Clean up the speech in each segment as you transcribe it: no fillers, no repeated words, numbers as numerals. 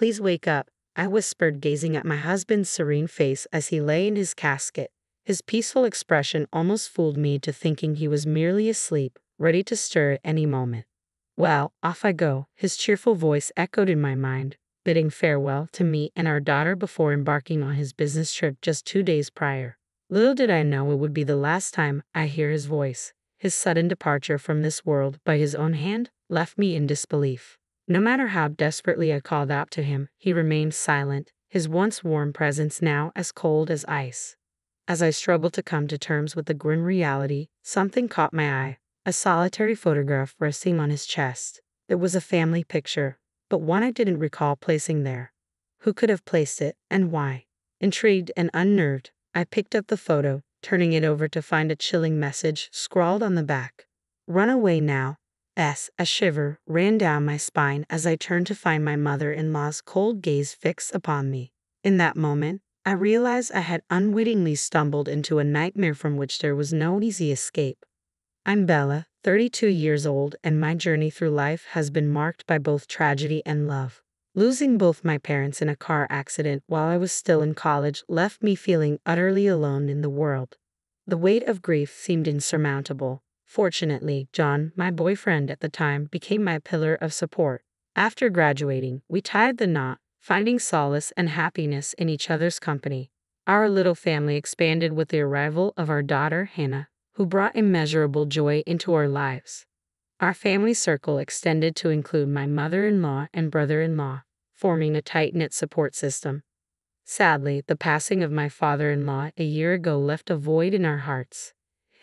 please wake up," I whispered, gazing at my husband's serene face as he lay in his casket. His peaceful expression almost fooled me to thinking he was merely asleep, ready to stir at any moment. "Well, off I go," his cheerful voice echoed in my mind, bidding farewell to me and our daughter before embarking on his business trip just 2 days prior. Little did I know it would be the last time I hear his voice. His sudden departure from this world by his own hand left me in disbelief. No matter how desperately I called out to him, he remained silent, his once warm presence now as cold as ice. As I struggled to come to terms with the grim reality, something caught my eye, a solitary photograph resting on his chest. It was a family picture, but one I didn't recall placing there. Who could have placed it, and why? Intrigued and unnerved, I picked up the photo, turning it over to find a chilling message scrawled on the back. "Run away now." A shiver ran down my spine as I turned to find my mother-in-law's cold gaze fixed upon me. In that moment, I realized I had unwittingly stumbled into a nightmare from which there was no easy escape. I'm Bella, 32 years old, and my journey through life has been marked by both tragedy and love. Losing both my parents in a car accident while I was still in college left me feeling utterly alone in the world. The weight of grief seemed insurmountable. Fortunately, John, my boyfriend at the time, became my pillar of support. After graduating, we tied the knot, finding solace and happiness in each other's company. Our little family expanded with the arrival of our daughter, Hannah, who brought immeasurable joy into our lives. Our family circle extended to include my mother-in-law and brother-in-law, forming a tight-knit support system. Sadly, the passing of my father-in-law a year ago left a void in our hearts.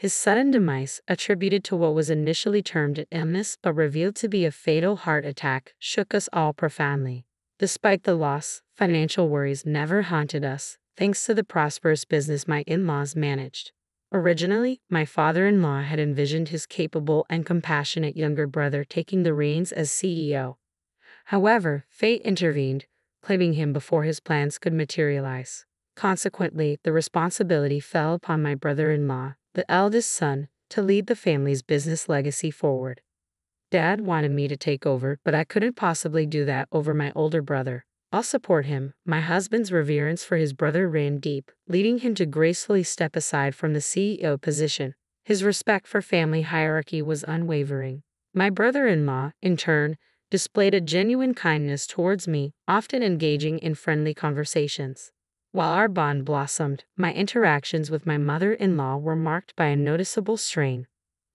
His sudden demise, attributed to what was initially termed an illness but revealed to be a fatal heart attack, shook us all profoundly. Despite the loss, financial worries never haunted us, thanks to the prosperous business my in-laws managed. Originally, my father-in-law had envisioned his capable and compassionate younger brother taking the reins as CEO. However, fate intervened, claiming him before his plans could materialize. Consequently, the responsibility fell upon my brother-in-law, the eldest son, to lead the family's business legacy forward. Dad wanted me to take over, but I couldn't possibly do that over my older brother. "I'll support him." My husband's reverence for his brother ran deep, leading him to gracefully step aside from the CEO position. His respect for family hierarchy was unwavering. My brother-in-law, in turn, displayed a genuine kindness towards me, often engaging in friendly conversations. While our bond blossomed, my interactions with my mother-in-law were marked by a noticeable strain.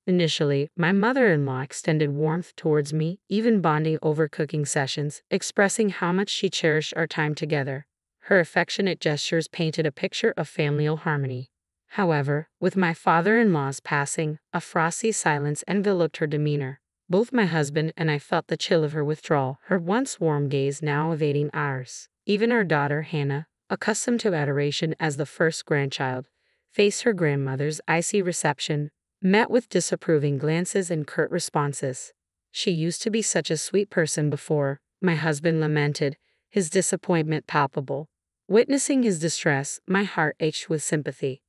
Initially, my mother-in-law extended warmth towards me, even bonding over cooking sessions, expressing how much she cherished our time together. Her affectionate gestures painted a picture of familial harmony. However, with my father-in-law's passing, a frosty silence enveloped her demeanor. Both my husband and I felt the chill of her withdrawal, her once warm gaze now evading ours. Even our daughter, Hannah, accustomed to adoration as the first grandchild, faced her grandmother's icy reception, met with disapproving glances and curt responses. "She used to be such a sweet person before," my husband lamented, his disappointment palpable. Witnessing his distress, my heart ached with sympathy.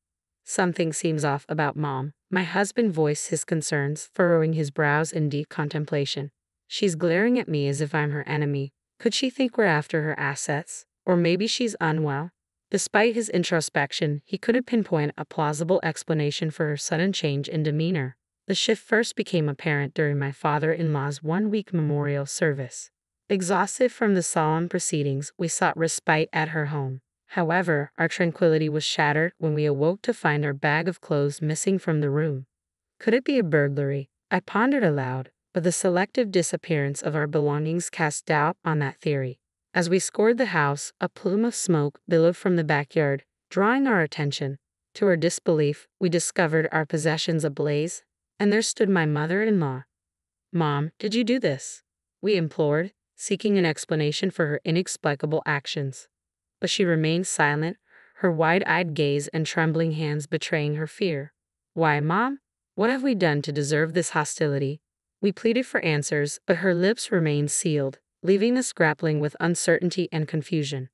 "Something seems off about Mom," my husband voiced his concerns, furrowing his brows in deep contemplation. "She's glaring at me as if I'm her enemy. Could she think we're after her assets? Or maybe she's unwell?" Despite his introspection, he couldn't pinpoint a plausible explanation for her sudden change in demeanor. The shift first became apparent during my father-in-law's one-week memorial service. Exhausted from the solemn proceedings, we sought respite at her home. However, our tranquility was shattered when we awoke to find our bag of clothes missing from the room. Could it be a burglary? I pondered aloud, but the selective disappearance of our belongings cast doubt on that theory. As we scoured the house, a plume of smoke billowed from the backyard, drawing our attention. To our disbelief, we discovered our possessions ablaze, and there stood my mother-in-law. "Mom, did you do this?" we implored, seeking an explanation for her inexplicable actions. But she remained silent, her wide-eyed gaze and trembling hands betraying her fear. "Why, Mom? What have we done to deserve this hostility?" We pleaded for answers, but her lips remained sealed, leaving us grappling with uncertainty and confusion.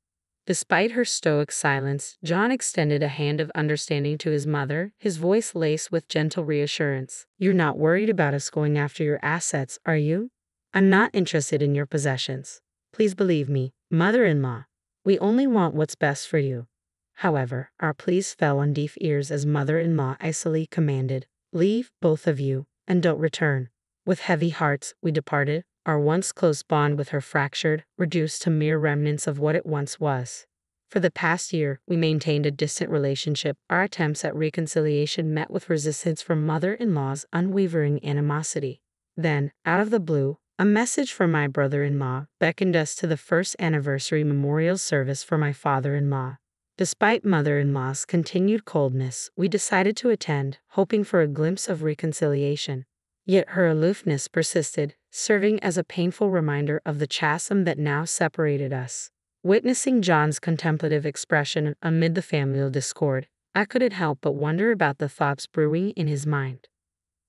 Despite her stoic silence, John extended a hand of understanding to his mother, his voice laced with gentle reassurance. "You're not worried about us going after your assets, are you? I'm not interested in your possessions. Please believe me, Mother-in-law, we only want what's best for you. However, our pleas fell on deaf ears as mother-in-law icily commanded, "Leave, both of you, and don't return." With heavy hearts, we departed, our once close bond with her fractured, reduced to mere remnants of what it once was. For the past year, we maintained a distant relationship. Our attempts at reconciliation met with resistance from mother-in-law's unwavering animosity. Then, out of the blue, a message from my brother-in-law beckoned us to the first anniversary memorial service for my father-in-law. Despite mother-in-law's continued coldness, we decided to attend, hoping for a glimpse of reconciliation. Yet her aloofness persisted, serving as a painful reminder of the chasm that now separated us. Witnessing John's contemplative expression amid the familial discord, I couldn't help but wonder about the thoughts brewing in his mind.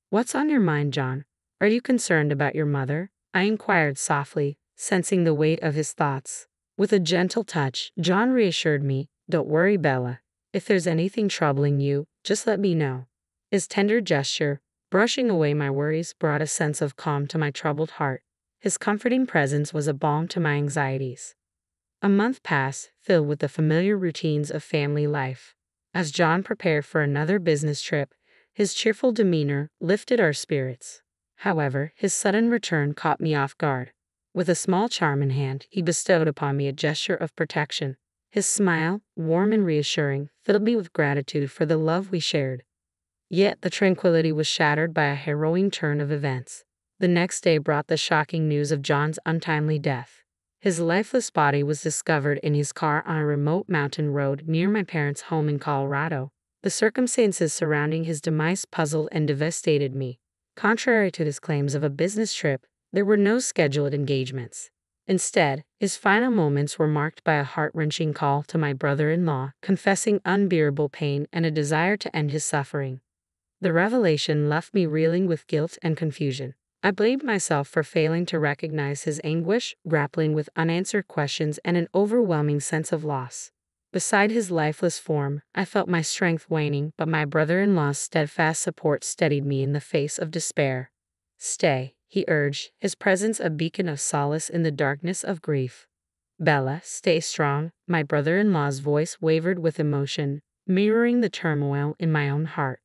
"What's on your mind, John? Are you concerned about your mother?" I inquired softly, sensing the weight of his thoughts. With a gentle touch, John reassured me, "Don't worry, Bella. If there's anything troubling you, just let me know." His tender gesture, brushing away my worries, brought a sense of calm to my troubled heart. His comforting presence was a balm to my anxieties. A month passed, filled with the familiar routines of family life. As John prepared for another business trip, his cheerful demeanor lifted our spirits. However, his sudden return caught me off guard. With a small charm in hand, he bestowed upon me a gesture of protection. His smile, warm and reassuring, filled me with gratitude for the love we shared. Yet the tranquility was shattered by a harrowing turn of events. The next day brought the shocking news of John's untimely death. His lifeless body was discovered in his car on a remote mountain road near my parents' home in Colorado. The circumstances surrounding his demise puzzled and devastated me. Contrary to his claims of a business trip, there were no scheduled engagements. Instead, his final moments were marked by a heart-wrenching call to my brother-in-law, confessing unbearable pain and a desire to end his suffering. The revelation left me reeling with guilt and confusion. I blamed myself for failing to recognize his anguish, grappling with unanswered questions and an overwhelming sense of loss. Beside his lifeless form, I felt my strength waning, but my brother-in-law's steadfast support steadied me in the face of despair. "Stay," he urged, his presence a beacon of solace in the darkness of grief. "Bella, stay strong." My brother-in-law's voice wavered with emotion, mirroring the turmoil in my own heart.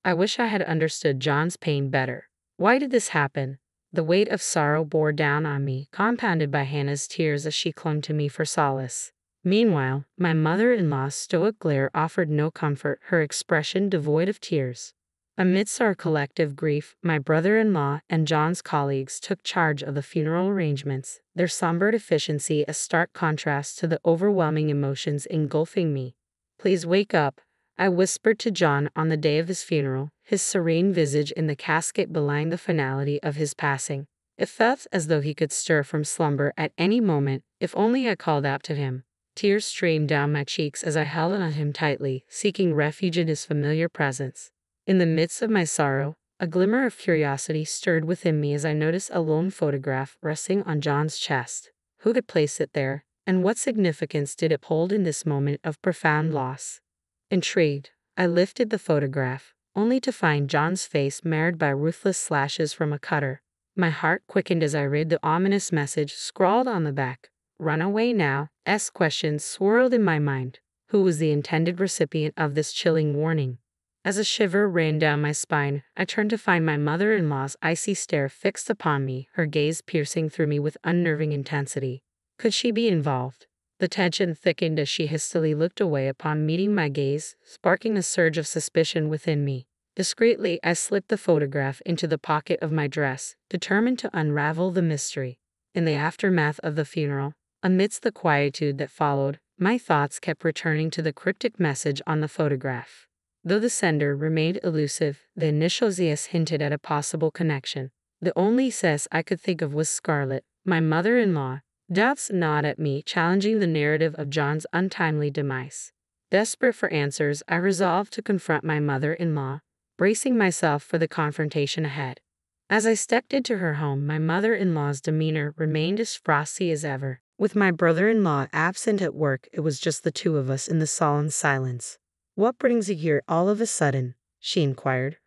I wish I had understood John's pain better. Why did this happen? The weight of sorrow bore down on me, compounded by Hannah's tears as she clung to me for solace. Meanwhile, my mother-in-law's stoic glare offered no comfort, her expression devoid of tears. Amidst our collective grief, my brother-in-law and John's colleagues took charge of the funeral arrangements, their somber efficiency a stark contrast to the overwhelming emotions engulfing me. "Please wake up," I whispered to John on the day of his funeral, his serene visage in the casket belying the finality of his passing. It felt as though he could stir from slumber at any moment, if only I called out to him. Tears streamed down my cheeks as I held on him tightly, seeking refuge in his familiar presence. In the midst of my sorrow, a glimmer of curiosity stirred within me as I noticed a lone photograph resting on John's chest. Who had placed it there, and what significance did it hold in this moment of profound loss? Intrigued, I lifted the photograph, only to find John's face marred by ruthless slashes from a cutter. My heart quickened as I read the ominous message scrawled on the back. "Run away now." Questions swirled in my mind. Who was the intended recipient of this chilling warning? As a shiver ran down my spine, I turned to find my mother-in-law's icy stare fixed upon me, her gaze piercing through me with unnerving intensity. Could she be involved? The tension thickened as she hastily looked away upon meeting my gaze, sparking a surge of suspicion within me. Discreetly, I slipped the photograph into the pocket of my dress, determined to unravel the mystery. In the aftermath of the funeral, amidst the quietude that followed, my thoughts kept returning to the cryptic message on the photograph. Though the sender remained elusive, the initials hinted at a possible connection. The only cess I could think of was Scarlett, my mother-in-law. Doubts gnawed at me, challenging the narrative of John's untimely demise. Desperate for answers, I resolved to confront my mother-in-law, bracing myself for the confrontation ahead. As I stepped into her home, my mother-in-law's demeanor remained as frosty as ever. With my brother-in-law absent at work, it was just the two of us in the solemn silence. "What brings you here all of a sudden?" she inquired,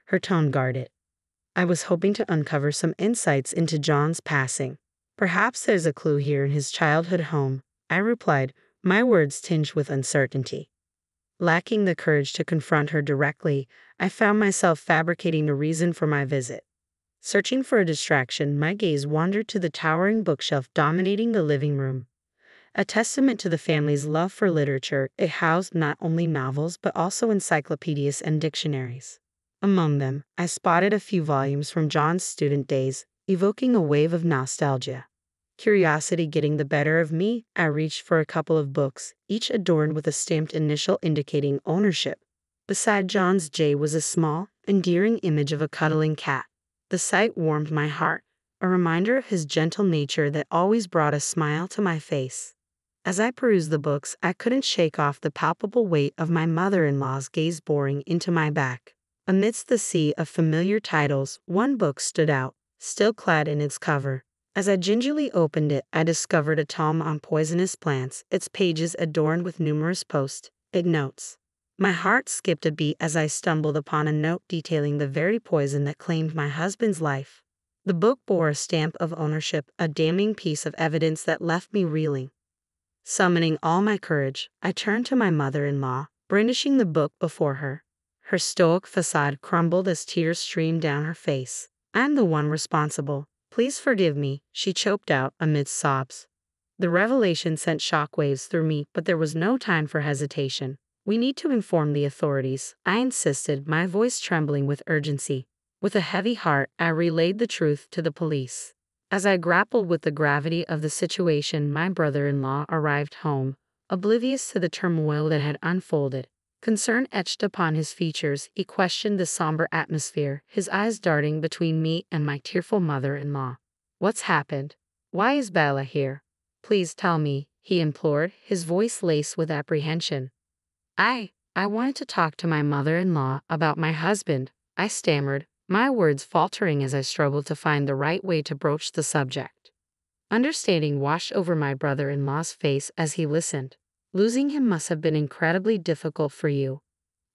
her tone guarded. "I was hoping to uncover some insights into John's passing." Perhaps there's a clue here in his childhood home, I replied, my words tinged with uncertainty. Lacking the courage to confront her directly, I found myself fabricating a reason for my visit. Searching for a distraction, my gaze wandered to the towering bookshelf dominating the living room. A testament to the family's love for literature, it housed not only novels but also encyclopedias and dictionaries. Among them, I spotted a few volumes from John's student days, evoking a wave of nostalgia. Curiosity getting the better of me, I reached for a couple of books, each adorned with a stamped initial indicating ownership. Beside John's J was a small, endearing image of a cuddling cat. The sight warmed my heart, a reminder of his gentle nature that always brought a smile to my face. As I perused the books, I couldn't shake off the palpable weight of my mother-in-law's gaze boring into my back. Amidst the sea of familiar titles, one book stood out, still clad in its cover. As I gingerly opened it, I discovered a tome on poisonous plants, its pages adorned with numerous post-it notes. My heart skipped a beat as I stumbled upon a note detailing the very poison that claimed my husband's life. The book bore a stamp of ownership, a damning piece of evidence that left me reeling. Summoning all my courage, I turned to my mother-in-law, brandishing the book before her. Her stoic facade crumbled as tears streamed down her face. I'm the one responsible. Please forgive me, she choked out amidst sobs. The revelation sent shockwaves through me, but there was no time for hesitation. We need to inform the authorities, I insisted, my voice trembling with urgency. With a heavy heart, I relayed the truth to the police. As I grappled with the gravity of the situation, my brother-in-law arrived home, oblivious to the turmoil that had unfolded. Concern etched upon his features, he questioned the somber atmosphere, his eyes darting between me and my tearful mother-in-law. What's happened? Why is Bella here? Please tell me, he implored, his voice laced with apprehension. I wanted to talk to my mother-in-law about my husband, I stammered, my words faltering as I struggled to find the right way to broach the subject. Understanding washed over my brother-in-law's face as he listened. Losing him must have been incredibly difficult for you.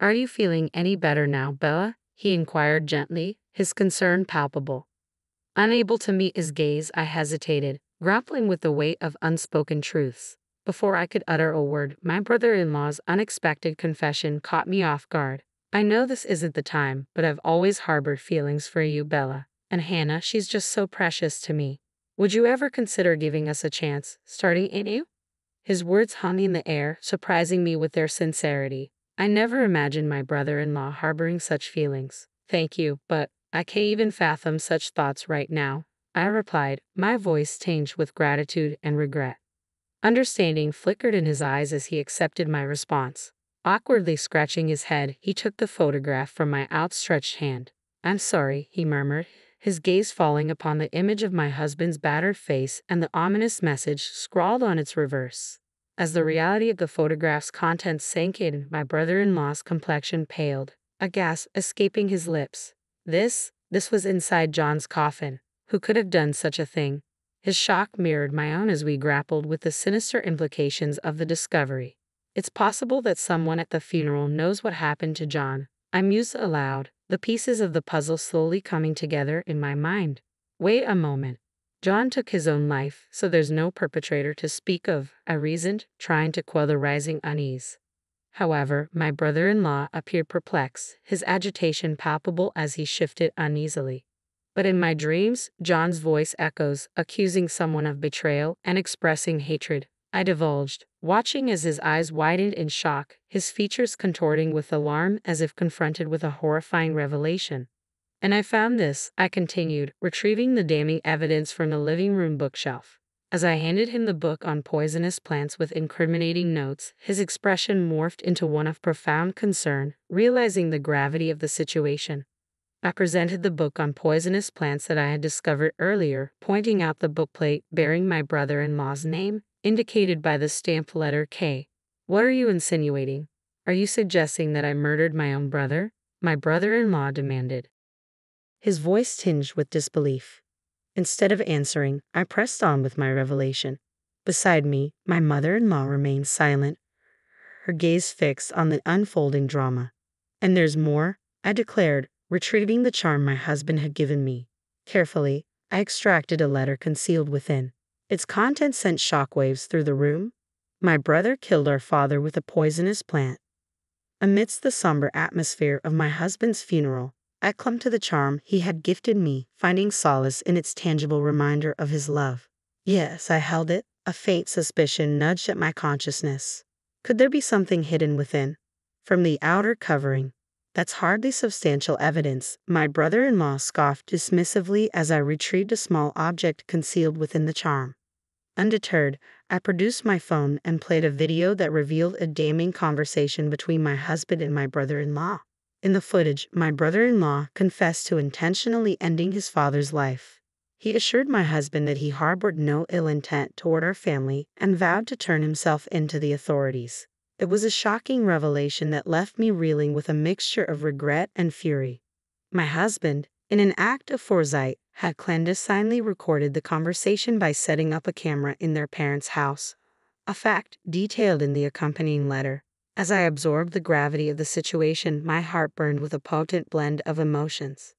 Are you feeling any better now, Bella? He inquired gently, his concern palpable. Unable to meet his gaze, I hesitated, grappling with the weight of unspoken truths. Before I could utter a word, my brother-in-law's unexpected confession caught me off guard. I know this isn't the time, but I've always harbored feelings for you, Bella. And Hannah, she's just so precious to me. Would you ever consider giving us a chance, starting anew? His words hung in the air, surprising me with their sincerity. I never imagined my brother-in-law harboring such feelings. Thank you, but I can't even fathom such thoughts right now, I replied, my voice tinged with gratitude and regret. Understanding flickered in his eyes as he accepted my response. Awkwardly scratching his head, he took the photograph from my outstretched hand. I'm sorry, he murmured, his gaze falling upon the image of my husband's battered face and the ominous message scrawled on its reverse. As the reality of the photograph's contents sank in, my brother-in-law's complexion paled, a gasp escaping his lips. This was inside John's coffin. Who could have done such a thing? His shock mirrored my own as we grappled with the sinister implications of the discovery. It's possible that someone at the funeral knows what happened to John, I mused aloud, the pieces of the puzzle slowly coming together in my mind. Wait a moment. John took his own life, so there's no perpetrator to speak of, I reasoned, trying to quell the rising unease. However, my brother-in-law appeared perplexed, his agitation palpable as he shifted uneasily. But in my dreams, John's voice echoes, accusing someone of betrayal and expressing hatred. I divulged, watching as his eyes widened in shock, his features contorting with alarm as if confronted with a horrifying revelation. And I found this, I continued, retrieving the damning evidence from the living room bookshelf. As I handed him the book on poisonous plants with incriminating notes, his expression morphed into one of profound concern, realizing the gravity of the situation. I presented the book on poisonous plants that I had discovered earlier, pointing out the bookplate bearing my brother-in-law's name, indicated by the stamped letter K. What are you insinuating? Are you suggesting that I murdered my own brother? My brother-in-law demanded, his voice tinged with disbelief. Instead of answering, I pressed on with my revelation. Beside me, my mother-in-law remained silent, her gaze fixed on the unfolding drama. And there's more, I declared, retrieving the charm my husband had given me. Carefully, I extracted a letter concealed within. Its contents sent shockwaves through the room. My brother killed our father with a poisonous plant. Amidst the somber atmosphere of my husband's funeral, I clung to the charm he had gifted me, finding solace in its tangible reminder of his love. Yes, I held it. A faint suspicion nudged at my consciousness. Could there be something hidden within? From the outer covering. That's hardly substantial evidence, my brother-in-law scoffed dismissively as I retrieved a small object concealed within the charm. Undeterred, I produced my phone and played a video that revealed a damning conversation between my husband and my brother-in-law. In the footage, my brother-in-law confessed to intentionally ending his father's life. He assured my husband that he harbored no ill intent toward our family and vowed to turn himself in to the authorities. It was a shocking revelation that left me reeling with a mixture of regret and fury. My husband, in an act of foresight, had clandestinely recorded the conversation by setting up a camera in their parents' house, a fact detailed in the accompanying letter. As I absorbed the gravity of the situation, my heart burned with a potent blend of emotions.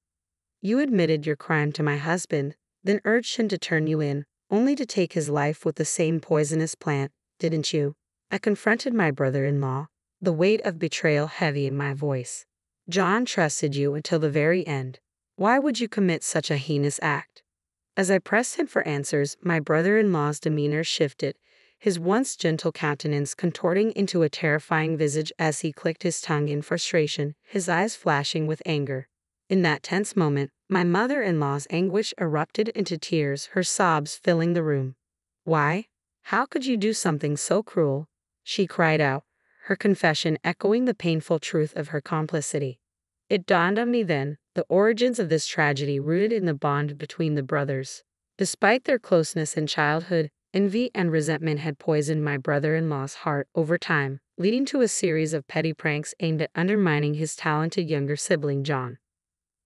You admitted your crime to my husband, then urged him to turn you in, only to take his life with the same poisonous plant, didn't you? I confronted my brother-in-law, the weight of betrayal heavy in my voice. John trusted you until the very end. Why would you commit such a heinous act? As I pressed him for answers, my brother-in-law's demeanor shifted, his once gentle countenance contorting into a terrifying visage as he clicked his tongue in frustration, his eyes flashing with anger. In that tense moment, my mother-in-law's anguish erupted into tears, her sobs filling the room. Why? How could you do something so cruel? She cried out, her confession echoing the painful truth of her complicity. It dawned on me then, the origins of this tragedy rooted in the bond between the brothers. Despite their closeness in childhood, envy and resentment had poisoned my brother-in-law's heart over time, leading to a series of petty pranks aimed at undermining his talented younger sibling John.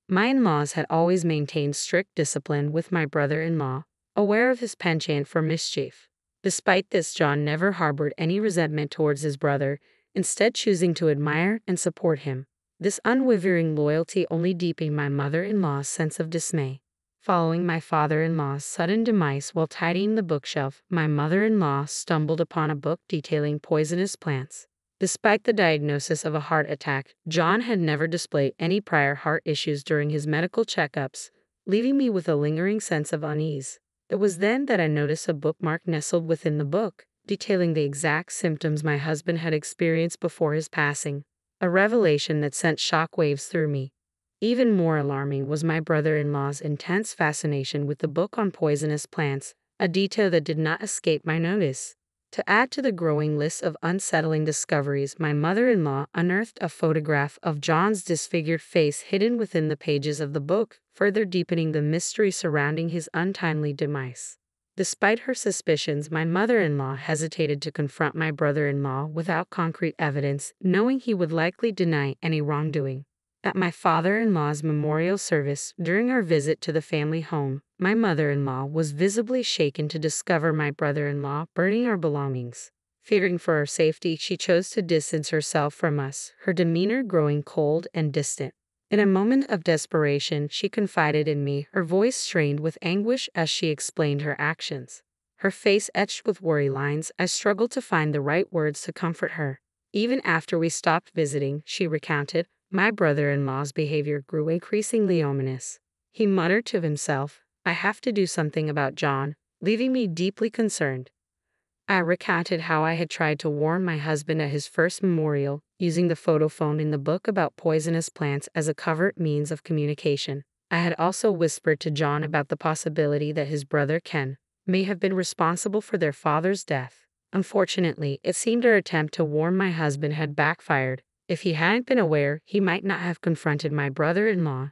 My in-laws had always maintained strict discipline with my brother-in-law, aware of his penchant for mischief. Despite this, John never harbored any resentment towards his brother, instead choosing to admire and support him. This unwavering loyalty only deepened my mother-in-law's sense of dismay. Following my father-in-law's sudden demise while tidying the bookshelf, my mother-in-law stumbled upon a book detailing poisonous plants. Despite the diagnosis of a heart attack, John had never displayed any prior heart issues during his medical checkups, leaving me with a lingering sense of unease. It was then that I noticed a bookmark nestled within the book, detailing the exact symptoms my husband had experienced before his passing. A revelation that sent shockwaves through me. Even more alarming was my brother-in-law's intense fascination with the book on poisonous plants, a detail that did not escape my notice. To add to the growing list of unsettling discoveries, my mother-in-law unearthed a photograph of John's disfigured face hidden within the pages of the book, further deepening the mystery surrounding his untimely demise. Despite her suspicions, my mother-in-law hesitated to confront my brother-in-law without concrete evidence, knowing he would likely deny any wrongdoing. At my father-in-law's memorial service, during our visit to the family home, my mother-in-law was visibly shaken to discover my brother-in-law burning our belongings. Fearing for her safety, she chose to distance herself from us, her demeanor growing cold and distant. In a moment of desperation, she confided in me, her voice strained with anguish as she explained her actions. Her face etched with worry lines, I struggled to find the right words to comfort her. Even after we stopped visiting, she recounted, my brother-in-law's behavior grew increasingly ominous. He muttered to himself, I have to do something about John, leaving me deeply concerned. I recounted how I had tried to warn my husband at his first memorial, using the photo phone in the book about poisonous plants as a covert means of communication. I had also whispered to John about the possibility that his brother Ken may have been responsible for their father's death. Unfortunately, it seemed our attempt to warn my husband had backfired. If he hadn't been aware, he might not have confronted my brother-in-law,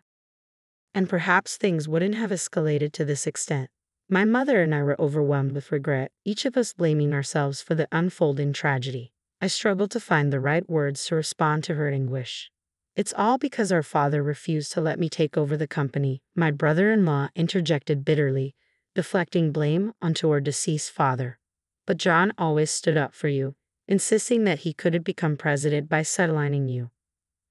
and perhaps things wouldn't have escalated to this extent. My mother and I were overwhelmed with regret, each of us blaming ourselves for the unfolding tragedy. I struggled to find the right words to respond to her anguish. It's all because our father refused to let me take over the company, my brother-in-law interjected bitterly, deflecting blame onto our deceased father. But John always stood up for you, insisting that he couldn't become president by sidelining you.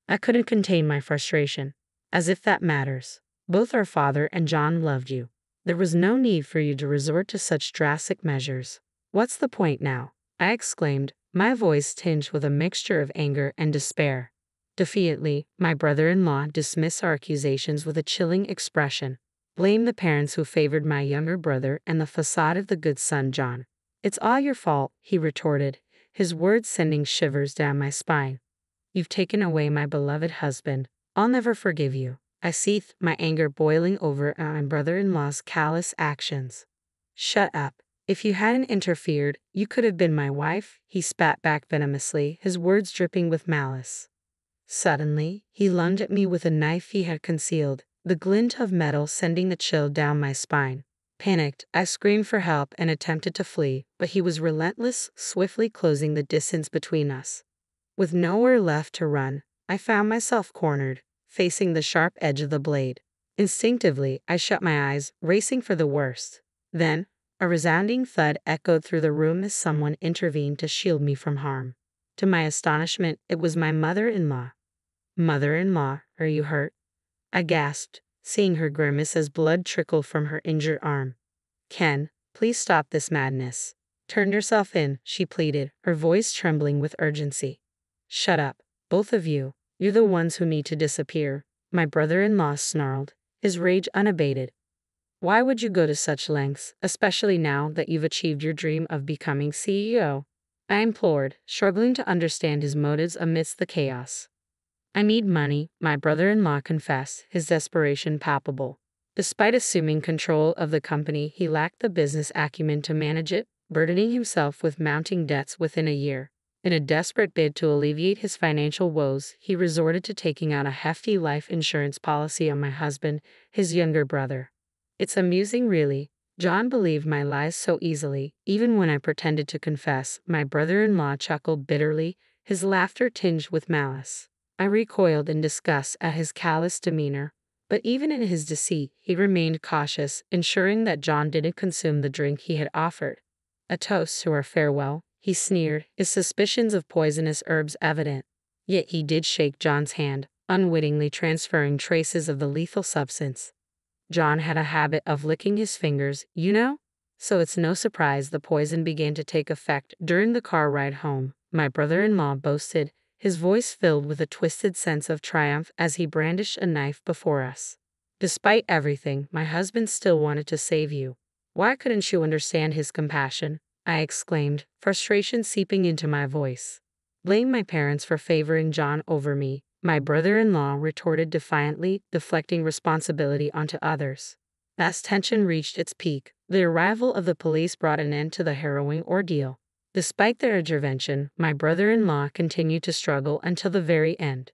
I couldn't contain my frustration. As if that matters. Both our father and John loved you. There was no need for you to resort to such drastic measures. What's the point now? I exclaimed, my voice tinged with a mixture of anger and despair. Defiantly, my brother-in-law dismissed our accusations with a chilling expression. Blame the parents who favored my younger brother and the facade of the good son John. It's all your fault, he retorted, his words sending shivers down my spine. You've taken away my beloved husband. I'll never forgive you. I seethed, my anger boiling over at my brother-in-law's callous actions. Shut up. If you hadn't interfered, you could have been my wife, he spat back venomously, his words dripping with malice. Suddenly, he lunged at me with a knife he had concealed, the glint of metal sending the chill down my spine. Panicked, I screamed for help and attempted to flee, but he was relentless, swiftly closing the distance between us. With nowhere left to run, I found myself cornered, facing the sharp edge of the blade. Instinctively, I shut my eyes, racing for the worst. Then, a resounding thud echoed through the room as someone intervened to shield me from harm. To my astonishment, it was my mother-in-law. Mother-in-law, are you hurt? I gasped, seeing her grimace as blood trickled from her injured arm. Ken, please stop this madness. Turn yourself in, she pleaded, her voice trembling with urgency. Shut up, both of you. You're the ones who need to disappear, my brother-in-law snarled, his rage unabated. Why would you go to such lengths, especially now that you've achieved your dream of becoming CEO? I implored, struggling to understand his motives amidst the chaos. I need money, my brother-in-law confessed, his desperation palpable. Despite assuming control of the company, he lacked the business acumen to manage it, burdening himself with mounting debts within a year. In a desperate bid to alleviate his financial woes, he resorted to taking out a hefty life insurance policy on my husband, his younger brother. It's amusing, really. John believed my lies so easily, even when I pretended to confess, my brother-in-law chuckled bitterly, his laughter tinged with malice. I recoiled in disgust at his callous demeanor, but even in his deceit, he remained cautious, ensuring that John didn't consume the drink he had offered. A toast to our farewell, he sneered, his suspicions of poisonous herbs evident. Yet he did shake John's hand, unwittingly transferring traces of the lethal substance. John had a habit of licking his fingers, you know? So it's no surprise the poison began to take effect during the car ride home, my brother-in-law boasted, his voice filled with a twisted sense of triumph as he brandished a knife before us. Despite everything, my husband still wanted to save you. Why couldn't you understand his compassion? I exclaimed, frustration seeping into my voice. Blame my parents for favoring John over me, my brother-in-law retorted defiantly, deflecting responsibility onto others. As tension reached its peak, the arrival of the police brought an end to the harrowing ordeal. Despite their intervention, my brother-in-law continued to struggle until the very end.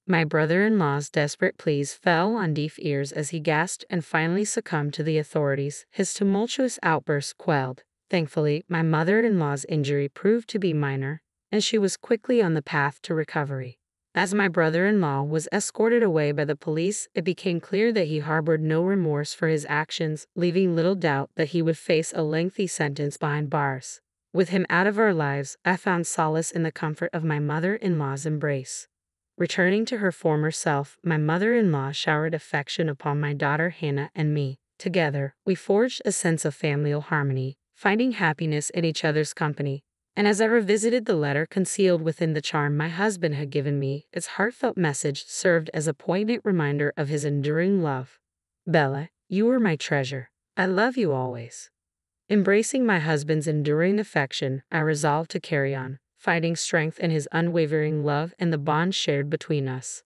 My brother-in-law's desperate pleas fell on deaf ears as he gasped and finally succumbed to the authorities, his tumultuous outbursts quelled. Thankfully, my mother-in-law's injury proved to be minor, and she was quickly on the path to recovery. As my brother-in-law was escorted away by the police, it became clear that he harbored no remorse for his actions, leaving little doubt that he would face a lengthy sentence behind bars. With him out of our lives, I found solace in the comfort of my mother-in-law's embrace. Returning to her former self, my mother-in-law showered affection upon my daughter Hannah and me. Together, we forged a sense of familial harmony, finding happiness in each other's company. And as I revisited the letter concealed within the charm my husband had given me, its heartfelt message served as a poignant reminder of his enduring love. Bella, you are my treasure. I love you always. Embracing my husband's enduring affection, I resolved to carry on, finding strength in his unwavering love and the bond shared between us.